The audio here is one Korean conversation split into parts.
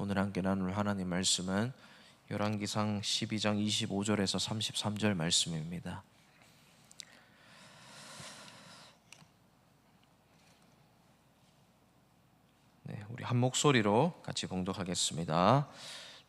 오늘 함께 나눌 하나님 말씀은 열왕기상 12장 25절에서 33절 말씀입니다. 우리 한 목소리로 같이 봉독하겠습니다.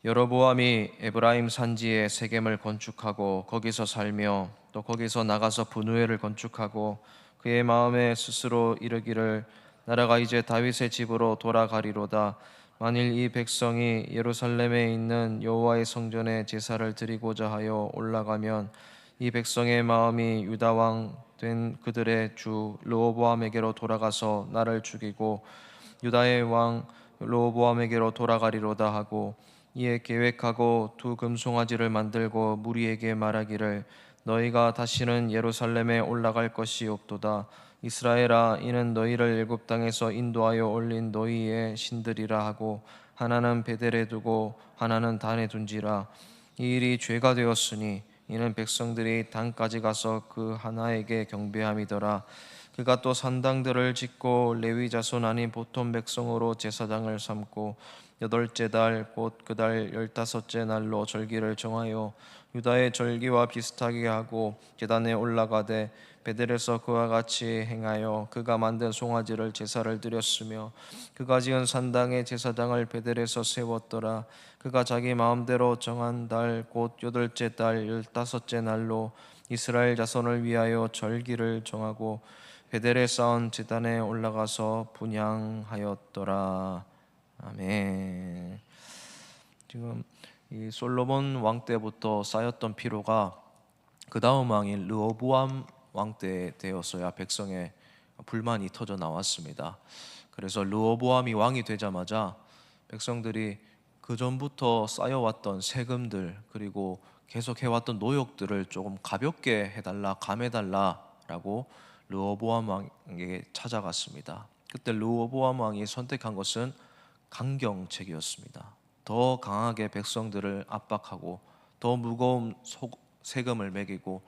여로보암이 에브라임 산지에 세겜을 건축하고 거기서 살며 또 거기서 나가서 분우엘을 건축하고 그의 마음에 스스로 이르기를 나라가 이제 다윗의 집으로 돌아가리로다. 만일 이 백성이 예루살렘에 있는 여호와의 성전에 제사를 드리고자 하여 올라가면 이 백성의 마음이 유다 왕 된 그들의 주 르호보암에게로 돌아가서 나를 죽이고 유다의 왕 르호보암에게로 돌아가리로다 하고, 이에 계획하고 두 금송아지를 만들고 무리에게 말하기를 너희가 다시는 예루살렘에 올라갈 것이 없도다. 이스라엘아, 이는 너희를 애굽 땅에서 인도하여 올린 너희의 신들이라 하고, 하나는 베델에 두고 하나는 단에 둔지라. 이 일이 죄가 되었으니 이는 백성들이 단까지 가서 그 하나에게 경배함이더라. 그가 또 산당들을 짓고 레위 자손 아닌 보통 백성으로 제사장을 삼고 여덟째 달 곧 그 달 15째 날로 절기를 정하여 유다의 절기와 비슷하게 하고 제단에 올라가되 베델에서 그와 같이 행하여 그가 만든 송아지를 제사를 드렸으며 그가 지은 산당에 제사장을 베델에서 세웠더라. 그가 자기 마음대로 정한 달 곧 여덟째 달 15째 날로 이스라엘 자손을 위하여 절기를 정하고 베델에 쌓은 제단에 올라가서 분향하였더라. 아멘. 지금 이 솔로몬 왕 때부터 쌓였던 피로가 그 다음 왕인 르호보암 왕 때 되었어야 백성의 불만이 터져 나왔습니다. 그래서 르호보암이 왕이 되자마자 백성들이 그 전부터 쌓여왔던 세금들 그리고 계속 해왔던 노역들을 조금 가볍게 해달라, 감해달라라고 르호보암 왕에게 찾아갔습니다. 그때 르호보암 왕이 선택한 것은 강경책이었습니다. 더 강하게 백성들을 압박하고 더 무거운 세금을 매기고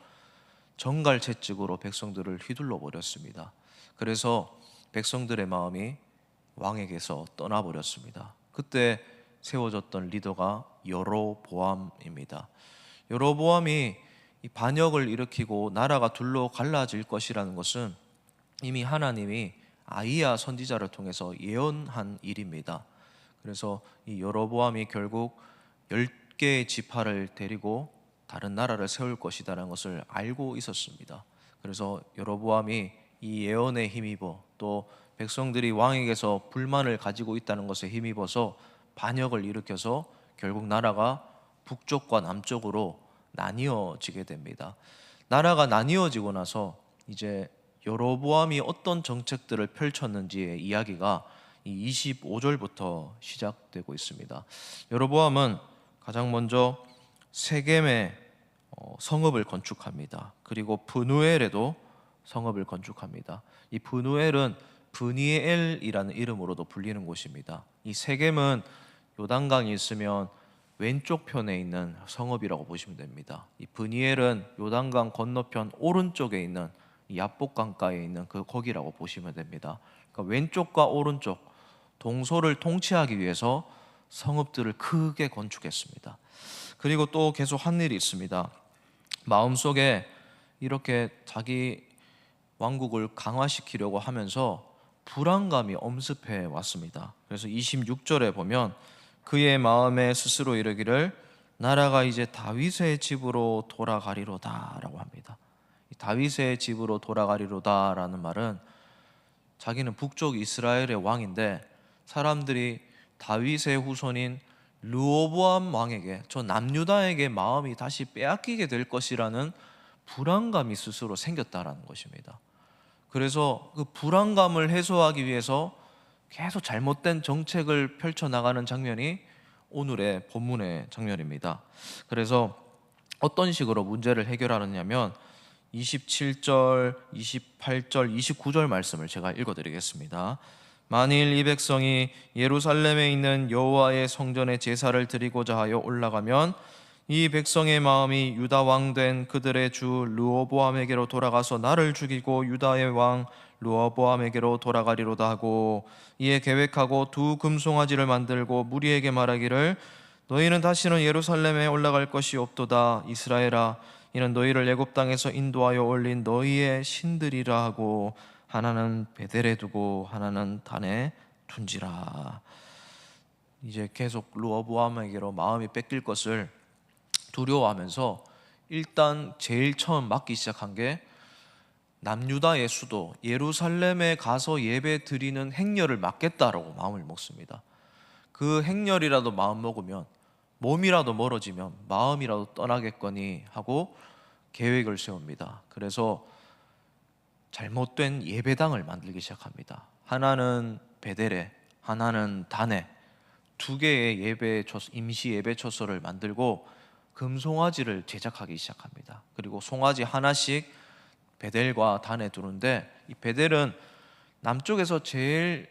정갈채찍으로 백성들을 휘둘러 버렸습니다. 그래서 백성들의 마음이 왕에게서 떠나버렸습니다. 그때 세워졌던 리더가 여로보암입니다. 여로보암이 이 반역을 일으키고 나라가 둘로 갈라질 것이라는 것은 이미 하나님이 아히야 선지자를 통해서 예언한 일입니다. 그래서 이 여로보암이 결국 10개의 지파를 데리고 다른 나라를 세울 것이다라는 것을 알고 있었습니다. 그래서 여로보암이 이 예언에 힘입어 또 백성들이 왕에게서 불만을 가지고 있다는 것에 힘입어서 반역을 일으켜서 결국 나라가 북쪽과 남쪽으로 나뉘어지게 됩니다. 나라가 나뉘어지고 나서 이제 여로보암이 어떤 정책들을 펼쳤는지의 이야기가 이 25절부터 시작되고 있습니다. 여로보암은 가장 먼저 세겜에 성읍을 건축합니다. 그리고 브누엘에도 성읍을 건축합니다. 이 브누엘은 브니엘이라는 이름으로도 불리는 곳입니다. 이 세겜은 요단강이 있으면 왼쪽 편에 있는 성읍이라고 보시면 됩니다. 이 브니엘은 요단강 건너편 오른쪽에 있는 야복강가에 있는 거기라고 보시면 됩니다. 그러니까 왼쪽과 오른쪽 동서를 통치하기 위해서 성읍들을 크게 건축했습니다. 그리고 또 계속 한 일이 있습니다. 마음속에 이렇게 자기 왕국을 강화시키려고 하면서 불안감이 엄습해 왔습니다. 그래서 26절에 보면 그의 마음에 스스로 이르기를 나라가 이제 다윗의 집으로 돌아가리로다 라고 합니다. 다윗의 집으로 돌아가리로다 라는 말은 자기는 북쪽 이스라엘의 왕인데 사람들이 다윗의 후손인 르호보암 왕에게, 저 남유다에게 마음이 다시 빼앗기게 될 것이라는 불안감이 스스로 생겼다라는 것입니다. 그래서 그 불안감을 해소하기 위해서 계속 잘못된 정책을 펼쳐나가는 장면이 오늘의 본문의 장면입니다. 그래서 어떤 식으로 문제를 해결하느냐면 27절, 28절, 29절 말씀을 제가 읽어드리겠습니다. 만일 이 백성이 예루살렘에 있는 여호와의 성전에 제사를 드리고자 하여 올라가면 이 백성의 마음이 유다 왕 된 그들의 주 르호보암에게로 돌아가서 나를 죽이고 유다의 왕 르호보암에게로 돌아가리로다 하고 이에 계획하고 두 금송아지를 만들고 무리에게 말하기를 너희는 다시는 예루살렘에 올라갈 것이 없도다. 이스라엘아, 이는 너희를 애굽 땅에서 인도하여 올린 너희의 신들이라 하고 하나는 베델에 두고 하나는 단에 둔지라. 이제 계속 르호보암에게로 마음이 뺏길 것을 두려워하면서 일단 제일 처음 맡기 시작한 게 남유다의 수도 예루살렘에 가서 예배 드리는 행렬을 맡겠다라고 마음을 먹습니다. 그 행렬이라도 마음 먹으면, 몸이라도 멀어지면 마음이라도 떠나겠거니 하고 계획을 세웁니다. 그래서 잘못된 예배당을 만들기 시작합니다. 하나는 베델에, 하나는 단에 두 개의 임시 예배 처소를 만들고 금송아지를 제작하기 시작합니다. 그리고 송아지 하나씩 베델과 단에 두는데, 이 베델은 남쪽에서 제일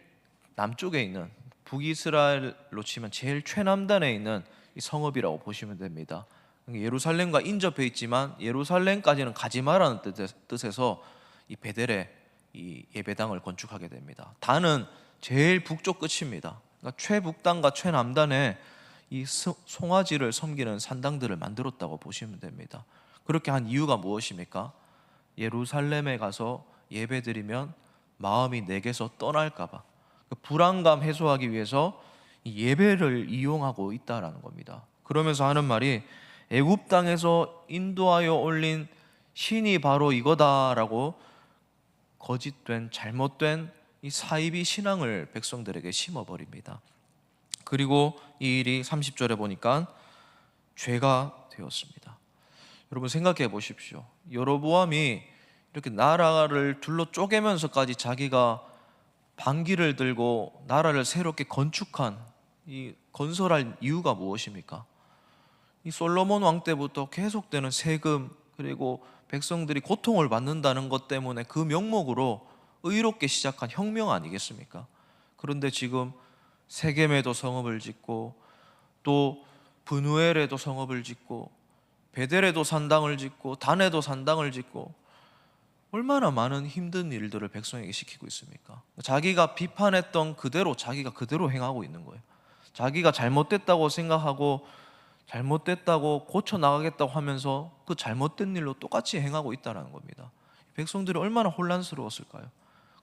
남쪽에 있는, 북이스라엘로 치면 제일 최남단에 있는 이 성읍이라고 보시면 됩니다. 예루살렘과 인접해 있지만 예루살렘까지는 가지 말라는 뜻에서 이 베델에 이 예배당을 건축하게 됩니다. 단은 제일 북쪽 끝입니다. 그러니까 최북단과 최남단에 이 송아지를 섬기는 산당들을 만들었다고 보시면 됩니다. 그렇게 한 이유가 무엇입니까? 예루살렘에 가서 예배드리면 마음이 내게서 떠날까봐, 그 불안감 해소하기 위해서 이 예배를 이용하고 있다라는 겁니다. 그러면서 하는 말이 애굽 땅에서 인도하여 올린 신이 바로 이거다라고 거짓된, 잘못된 이 사이비 신앙을 백성들에게 심어버립니다. 그리고 이 일이 30절에 보니까 죄가 되었습니다. 여러분 생각해 보십시오. 여로보암이 이렇게 나라를 둘러 쪼개면서까지 자기가 반기를 들고 나라를 새롭게 건축한, 이 건설할 이유가 무엇입니까? 이 솔로몬 왕 때부터 계속되는 세금, 그리고 백성들이 고통을 받는다는 것 때문에 그 명목으로 의롭게 시작한 혁명 아니겠습니까? 그런데 지금 세겜에도 성읍을 짓고 또 브누엘에도 성읍을 짓고 베델에도 산당을 짓고 단에도 산당을 짓고 얼마나 많은 힘든 일들을 백성에게 시키고 있습니까? 자기가 비판했던 그대로 자기가 그대로 행하고 있는 거예요. 자기가 잘못됐다고 생각하고 잘못됐다고 고쳐 나가겠다고 하면서 그 잘못된 일로 똑같이 행하고 있다는 겁니다. 백성들이 얼마나 혼란스러웠을까요?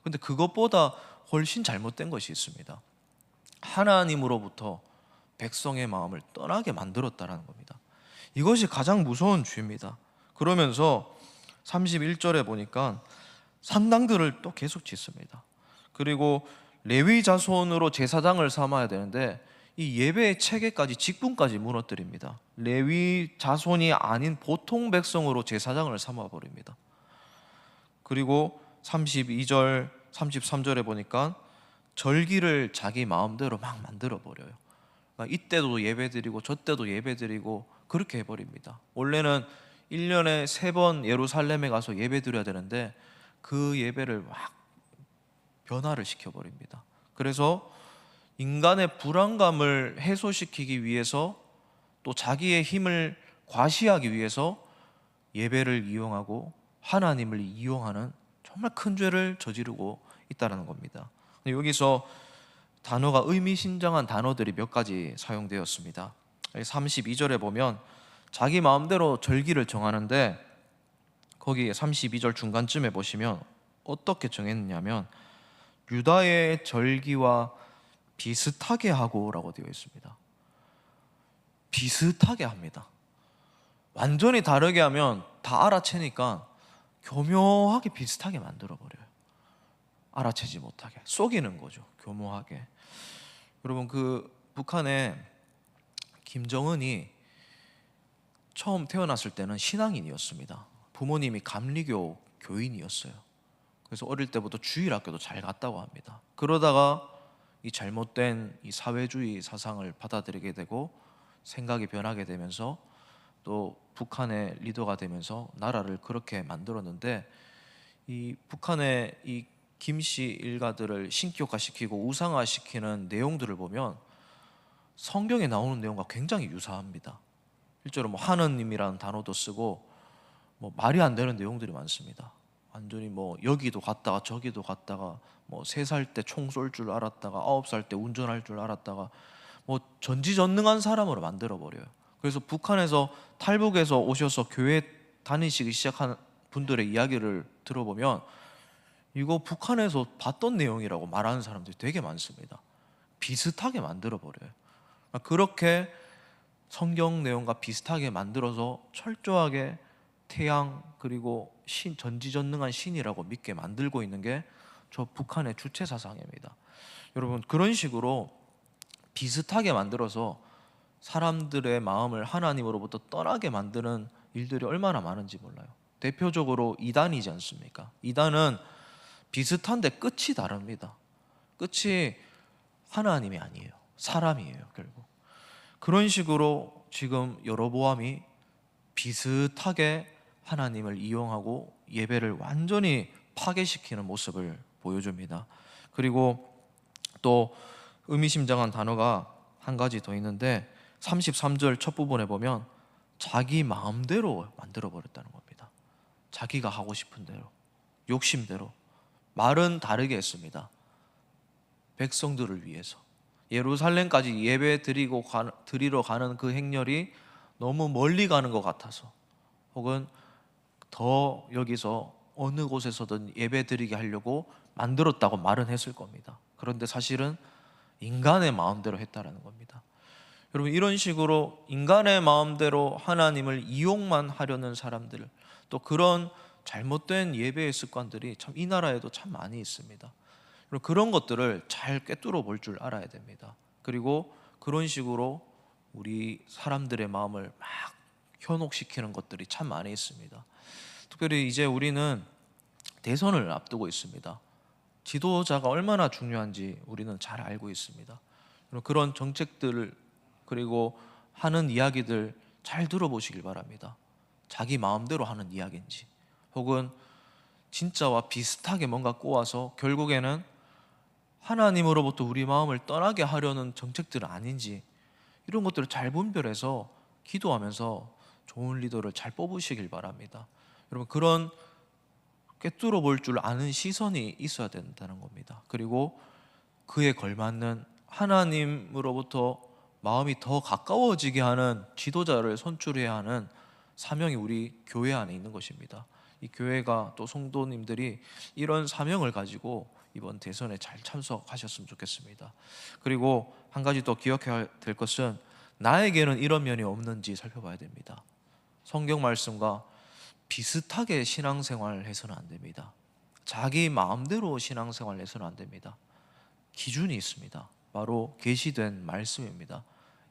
근데 그것보다 훨씬 잘못된 것이 있습니다. 하나님으로부터 백성의 마음을 떠나게 만들었다는 겁니다. 이것이 가장 무서운 죄입니다. 그러면서 31절에 보니까 산당들을 또 계속 짓습니다. 그리고 레위 자손으로 제사장을 삼아야 되는데 이 예배의 체계까지, 직분까지 무너뜨립니다. 레위 자손이 아닌 보통 백성으로 제사장을 삼아 버립니다. 그리고 32절, 33절에 보니까 절기를 자기 마음대로 막 만들어 버려요. 그러니까 이때도 예배드리고 저때도 예배드리고 그렇게 해버립니다. 원래는 1년에 3번 예루살렘에 가서 예배드려야 되는데 그 예배를 막 변화를 시켜버립니다. 그래서 인간의 불안감을 해소시키기 위해서, 또 자기의 힘을 과시하기 위해서 예배를 이용하고 하나님을 이용하는 정말 큰 죄를 저지르고 있다는 겁니다. 여기서 단어가 의미심장한 단어들이 몇 가지 사용되었습니다. 32절에 보면 자기 마음대로 절기를 정하는데, 거기에 32절 중간쯤에 보시면 어떻게 정했냐면 유다의 절기와 비슷하게 하고라고 되어 있습니다. 비슷하게 합니다. 완전히 다르게 하면 다 알아채니까 교묘하게 비슷하게 만들어 버려요. 알아채지 못하게 속이는 거죠. 교묘하게. 여러분, 그 북한에 김정은이 처음 태어났을 때는 신앙인이었습니다. 부모님이 감리교 교인이었어요. 그래서 어릴 때부터 주일학교도 잘 갔다고 합니다. 그러다가 이 잘못된 이 사회주의 사상을 받아들이게 되고 생각이 변하게 되면서 또 북한의 리더가 되면서 나라를 그렇게 만들었는데, 이 북한의 이 김씨 일가들을 신격화시키고 우상화시키는 내용들을 보면 성경에 나오는 내용과 굉장히 유사합니다. 실제로 하느님이라는 단어도 쓰고 말이 안 되는 내용들이 많습니다. 완전히 뭐 여기도 갔다가 저기도 갔다가 뭐 3살 때 총 쏠 줄 알았다가 9살 때 운전할 줄 알았다가 뭐 전지전능한 사람으로 만들어 버려요. 그래서 북한에서 탈북해서 오셔서 교회 다니시기 시작한 분들의 이야기를 들어보면 이거 북한에서 봤던 내용이라고 말하는 사람들이 되게 많습니다. 비슷하게 만들어 버려요. 그렇게 성경 내용과 비슷하게 만들어서 철저하게 태양 그리고 신, 전지전능한 신이라고 믿게 만들고 있는 게 저 북한의 주체 사상입니다. 여러분, 그런 식으로 비슷하게 만들어서 사람들의 마음을 하나님으로부터 떠나게 만드는 일들이 얼마나 많은지 몰라요. 대표적으로 이단이지 않습니까? 이단은 비슷한데 끝이 다릅니다. 끝이 하나님이 아니에요. 사람이에요, 결국. 그런 식으로 지금 여로보암이 비슷하게 하나님을 이용하고 예배를 완전히 파괴시키는 모습을 보여줍니다. 그리고 또 의미심장한 단어가 한 가지 더 있는데 33절 첫 부분에 보면 자기 마음대로 만들어 버렸다는 겁니다. 자기가 하고 싶은 대로, 욕심대로. 말은 다르게 했습니다. 백성들을 위해서 예루살렘까지 예배 드리러 가는 그 행렬이 너무 멀리 가는 것 같아서, 혹은 더 여기서 어느 곳에서든 예배 드리게 하려고 만들었다고 말은 했을 겁니다. 그런데 사실은 인간의 마음대로 했다라는 겁니다. 여러분, 이런 식으로 인간의 마음대로 하나님을 이용만 하려는 사람들, 또 그런 잘못된 예배의 습관들이 참 이 나라에도 참 많이 있습니다. 그런 것들을 잘 꿰뚫어 볼 줄 알아야 됩니다. 그리고 그런 식으로 우리 사람들의 마음을 막 현혹시키는 것들이 참 많이 있습니다. 특별히 이제 우리는 대선을 앞두고 있습니다. 지도자가 얼마나 중요한지 우리는 잘 알고 있습니다. 그런 정책들 그리고 하는 이야기들 잘 들어보시길 바랍니다. 자기 마음대로 하는 이야기인지, 혹은 진짜와 비슷하게 뭔가 꼬아서 결국에는 하나님으로부터 우리 마음을 떠나게 하려는 정책들은 아닌지, 이런 것들을 잘 분별해서 기도하면서 좋은 리더를 잘 뽑으시길 바랍니다. 여러분, 그런 꿰뚫어 볼 줄 아는 시선이 있어야 된다는 겁니다. 그리고 그에 걸맞는 하나님으로부터 마음이 더 가까워지게 하는 지도자를 선출해야 하는 사명이 우리 교회 안에 있는 것입니다. 이 교회가 또 성도님들이 이런 사명을 가지고 이번 대선에 잘 참석하셨으면 좋겠습니다. 그리고 한 가지 더 기억해야 될 것은 나에게는 이런 면이 없는지 살펴봐야 됩니다. 성경 말씀과 비슷하게 신앙생활을 해서는 안 됩니다. 자기 마음대로 신앙생활을 해서는 안 됩니다. 기준이 있습니다. 바로 계시된 말씀입니다.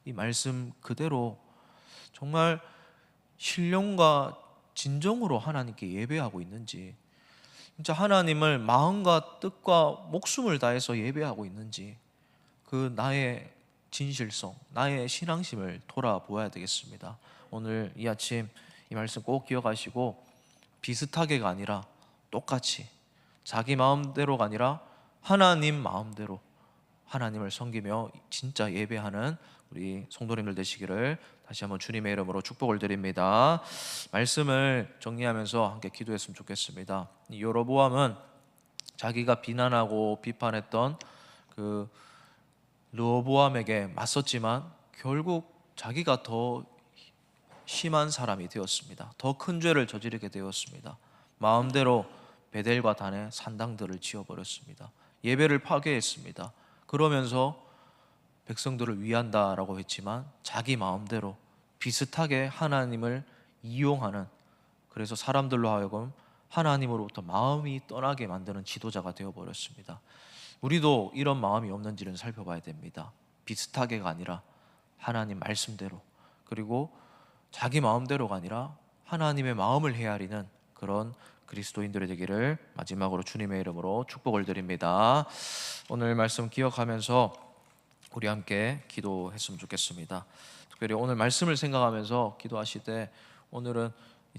이 말씀 그대로 정말 신령과 진정으로 하나님께 예배하고 있는지, 진짜 하나님을 마음과 뜻과 목숨을 다해서 예배하고 있는지, 그 나의 진실성, 나의 신앙심을 돌아보아야 되겠습니다. 오늘 이 아침 이 말씀 꼭 기억하시고, 비슷하게가 아니라 똑같이, 자기 마음대로가 아니라 하나님 마음대로 하나님을 섬기며 진짜 예배하는 우리 성도님들 되시기를 다시 한번 주님의 이름으로 축복을 드립니다. 말씀을 정리하면서 함께 기도했으면 좋겠습니다. 여로보암은 자기가 비난하고 비판했던 그 르호보암에게 맞섰지만 결국 자기가 더 심한 사람이 되었습니다. 더 큰 죄를 저지르게 되었습니다. 마음대로 베델과 단에 산당들을 지어버렸습니다. 예배를 파괴했습니다. 그러면서 백성들을 위한다라고 했지만 자기 마음대로 비슷하게 하나님을 이용하는, 그래서 사람들로 하여금 하나님으로부터 마음이 떠나게 만드는 지도자가 되어버렸습니다. 우리도 이런 마음이 없는지를 살펴봐야 됩니다. 비슷하게가 아니라 하나님 말씀대로, 그리고 자기 마음대로가 아니라 하나님의 마음을 헤아리는 그런 그리스도인들이 되기를 마지막으로 주님의 이름으로 축복을 드립니다. 오늘 말씀 기억하면서 우리 함께 기도했으면 좋겠습니다. 특별히 오늘 말씀을 생각하면서 기도하실 때 오늘은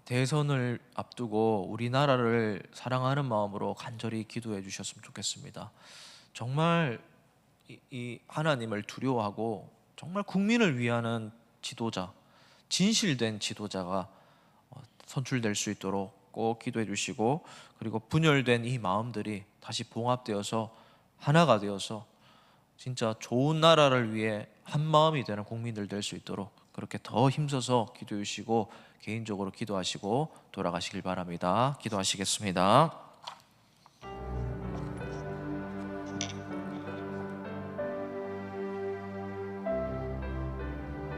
대선을 앞두고 우리나라를 사랑하는 마음으로 간절히 기도해 주셨으면 좋겠습니다. 정말 이 하나님을 두려워하고 정말 국민을 위하는 지도자, 진실된 지도자가 선출될 수 있도록 꼭 기도해 주시고, 그리고 분열된 이 마음들이 다시 봉합되어서 하나가 되어서 진짜 좋은 나라를 위해 한 마음이 되는 국민들 될 수 있도록 그렇게 더 힘써서 기도해 주시고 개인적으로 기도하시고 돌아가시길 바랍니다. 기도하시겠습니다.